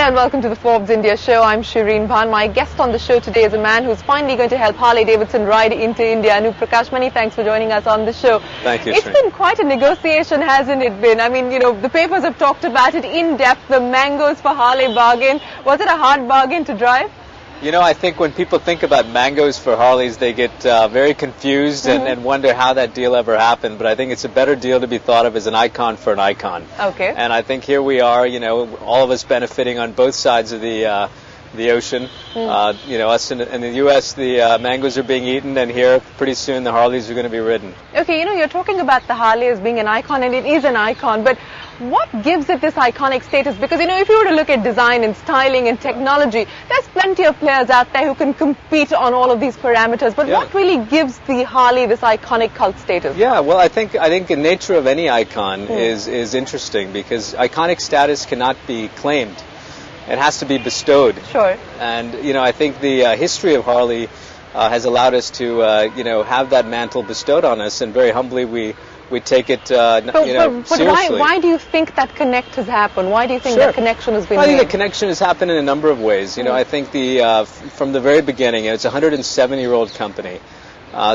there and welcome to the Forbes India show. I'm Shireen Bhan. My guest on the show today is a man who's finally going to help Harley-Davidson ride into India. Anoop Prakash, many thanks for joining us on the show. Thank you, It's been quite a negotiation, hasn't it been? I mean, the papers have talked about it in depth, the mangoes for Harley bargain. Was it a hard bargain to drive? I think when people think about mangoes for Harleys, they get very confused and wonder how that deal ever happened. But I think it's a better deal to be thought of as an icon for an icon. Okay. And I think here we are, all of us benefiting on both sides of the ocean. Us in the U.S., the mangoes are being eaten, and here pretty soon the Harleys are going to be ridden. Okay, you're talking about the Harley as being an icon, and it is an icon, but what gives it this iconic status? Because, if you were to look at design and styling and technology, there's plenty of players out there who can compete on all of these parameters, but what really gives the Harley this iconic cult status? Yeah, well, I think the nature of any icon is interesting, because iconic status cannot be claimed. It has to be bestowed. Sure. And, I think the history of Harley has allowed us to, have that mantle bestowed on us, and very humbly we take it, seriously. Why do you think that connect has happened? Why do you think that connection has been made? I think the connection has happened in a number of ways. I think from the very beginning, it's a 107-year-old company.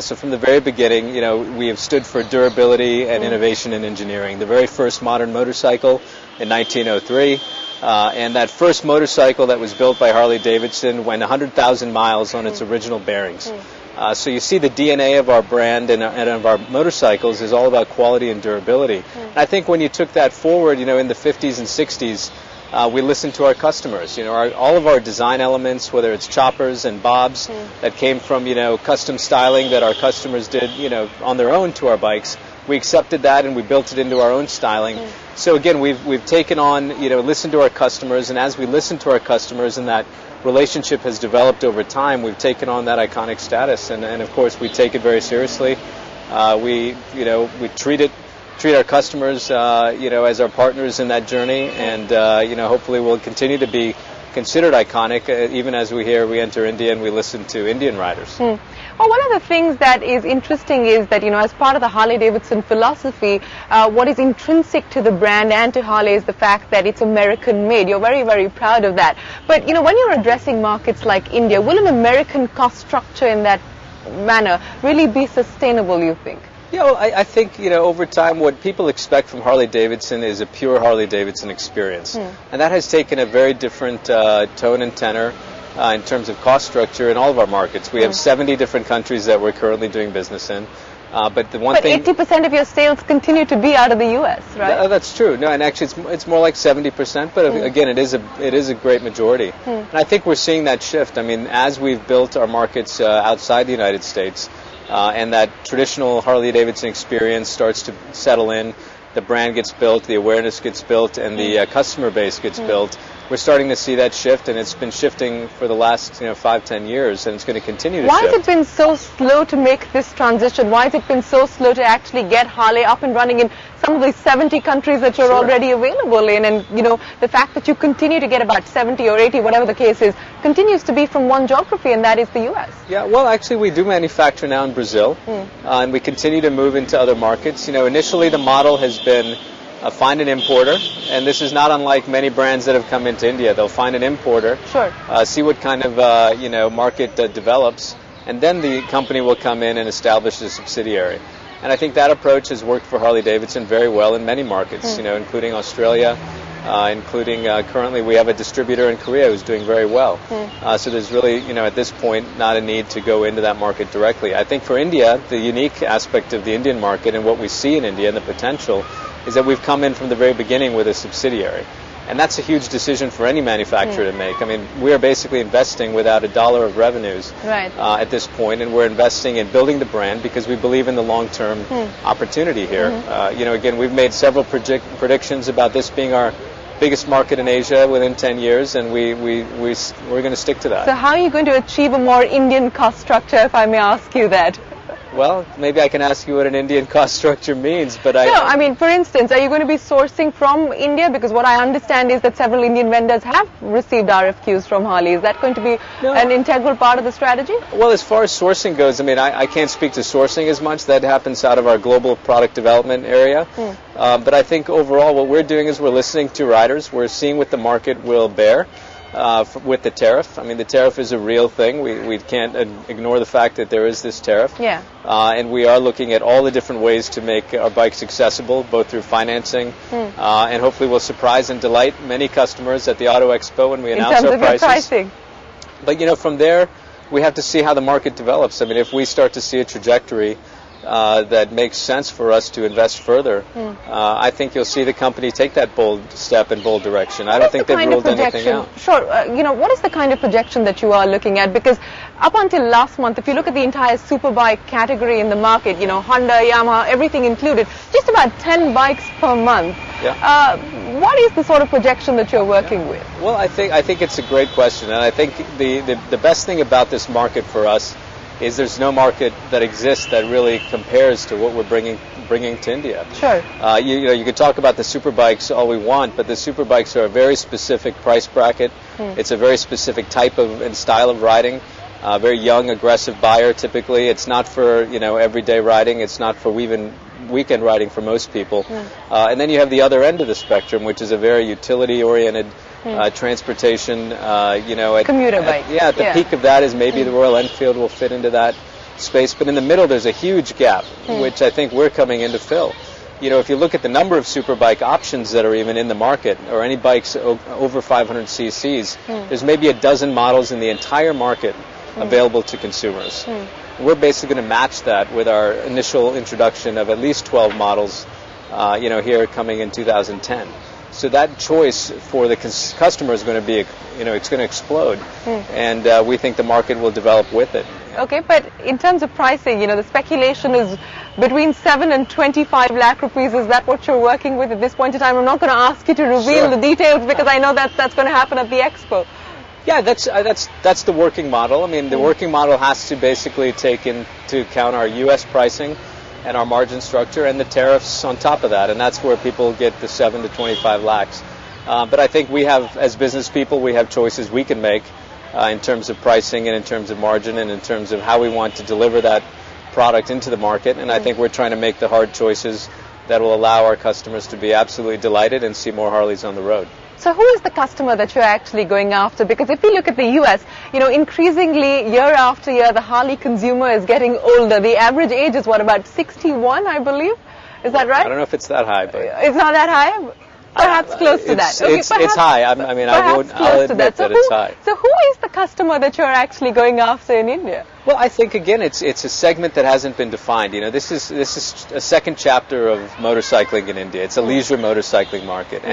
So from the very beginning, we have stood for durability and innovation in engineering. The very first modern motorcycle in 1903. And that first motorcycle that was built by Harley-Davidson went 100,000 miles on its original bearings. So you see the DNA of our brand and of our motorcycles is all about quality and durability. And I think when you took that forward, in the 50s and 60s, we listened to our customers. All of our design elements, whether it's choppers and bobs that came from, custom styling that our customers did, on their own to our bikes, we accepted that and we built it into our own styling. So again, we've taken on, listened to our customers, and as we listen to our customers and that relationship has developed over time, we've taken on that iconic status, and of course we take it very seriously. We treat our customers, as our partners in that journey, and hopefully we'll continue to be considered iconic, even as we enter India and we listen to Indian riders. Well, one of the things that is interesting is that, as part of the Harley-Davidson philosophy, what is intrinsic to the brand and to Harley is the fact that it's American-made. You're very, very proud of that. But, when you're addressing markets like India, will an American cost structure in that manner really be sustainable, you think? Yeah, well, I think, over time what people expect from Harley-Davidson is a pure Harley-Davidson experience. And that has taken a very different tone and tenor in terms of cost structure in all of our markets. We have 70 different countries that we're currently doing business in. But 80% of your sales continue to be out of the U.S., right? That's true. No, and actually it's more like 70%, but again, it is a great majority. And I think we're seeing that shift. I mean, as we've built our markets outside the United States, and that traditional Harley-Davidson experience starts to settle in, the brand gets built, the awareness gets built, and the customer base gets built. We're starting to see that shift, and it's been shifting for the last 5-10 years, and it's going to continue to shift. Why has it been so slow to make this transition? Why has it been so slow to actually get Harley up and running in some of these 70 countries that you're already available in? And the fact that you continue to get about 70 or 80, whatever the case is, continues to be from one geography, and that is the U.S. Yeah, well, actually we do manufacture now in Brazil, and we continue to move into other markets. Initially the model has been find an importer, and this is not unlike many brands that have come into India. They'll find an importer, see what kind of market develops, and then the company will come in and establish a subsidiary. And I think that approach has worked for Harley-Davidson very well in many markets, including Australia, including currently we have a distributor in Korea who's doing very well. So there's really, at this point, not a need to go into that market directly. I think for India, the unique aspect of the Indian market and what we see in India and the potential is that we've come in from the very beginning with a subsidiary. And that's a huge decision for any manufacturer to make. I mean, we are basically investing without $1 of revenues at this point, and we're investing in building the brand because we believe in the long-term opportunity here. Again, we've made several predictions about this being our biggest market in Asia within 10 years, and we're going to stick to that. So how are you going to achieve a more Indian cost structure, if I may ask you that? Well, maybe I can ask you what an Indian cost structure means, but No, I mean, for instance, are you going to be sourcing from India? Because what I understand is that several Indian vendors have received RFQs from Harley. Is that going to be an integral part of the strategy? Well, as far as sourcing goes, I mean, I can't speak to sourcing as much. That happens out of our global product development area. But I think overall what we're doing is we're listening to riders. We're seeing what the market will bear. With the tariff. I mean, the tariff is a real thing. We can't ignore the fact that there is this tariff. Yeah. And we are looking at all the different ways to make our bikes accessible, both through financing, and hopefully we'll surprise and delight many customers at the Auto Expo when we announce our prices. In terms of your pricing. But, you know, from there, we have to see how the market develops. I mean, if we start to see a trajectory that makes sense for us to invest further, I think you'll see the company take that bold step in bold direction. I don't think they've ruled anything out. Sure. You know, what is the kind of projection that you are looking at? Because up until last month, if you look at the entire superbike category in the market, you know, Honda, Yamaha, everything included, just about 10 bikes per month. Yeah. What is the sort of projection that you're working with? Well, I think it's a great question, and I think the best thing about this market for us is there's no market that exists that really compares to what we're bringing to India. Sure. You could talk about the superbikes all we want, but the superbikes are a very specific price bracket. It's a very specific type of and style of riding. Very young, aggressive buyer typically. It's not for everyday riding. It's not for even weekend riding for most people. And then you have the other end of the spectrum, which is a very utility-oriented transportation. Commuter bike. At the peak of that is maybe the Royal Enfield will fit into that space. But in the middle, there's a huge gap, which I think we're coming in to fill. You know, if you look at the number of superbike options that are even in the market, or any bikes over 500 cc's, there's maybe a dozen models in the entire market available to consumers. We're basically going to match that with our initial introduction of at least 12 models, here coming in 2010. So that choice for the customer is going to be, it's going to explode, and we think the market will develop with it. Okay, but in terms of pricing, the speculation is between 7 and 25 lakh rupees. Is that what you're working with at this point in time? I'm not going to ask you to reveal the details because I know that's going to happen at the expo. Yeah, that's the working model. I mean, the working model has to basically take into account our U.S. pricing and our margin structure and the tariffs on top of that, and that's where people get the 7 to 25 lakhs. But I think we have, as business people, we have choices we can make in terms of pricing and in terms of margin and in terms of how we want to deliver that product into the market, and I think we're trying to make the hard choices that will allow our customers to be absolutely delighted and see more Harleys on the road. So who is the customer that you're actually going after? Because if you look at the U.S., increasingly year after year, the Harley consumer is getting older. The average age is about 61, I believe? Is that right? I don't know if it's that high, but it's not that high? Perhaps close to that. Okay, it's high. I'll admit that it's high. So who is the customer that you're actually going after in India? Well, I think again, it's a segment that hasn't been defined. This is a second chapter of motorcycling in India. It's a leisure motorcycling market,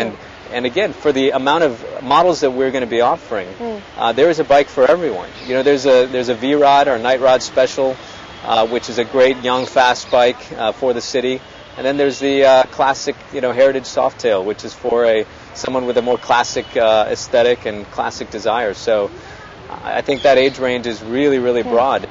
and again, for the amount of models that we're going to be offering, there is a bike for everyone. There's a V-Rod or Night Rod Special, which is a great young fast bike for the city. And then there's the classic, Heritage Softail, which is for someone with a more classic aesthetic and classic desire. So I think that age range is really, really broad.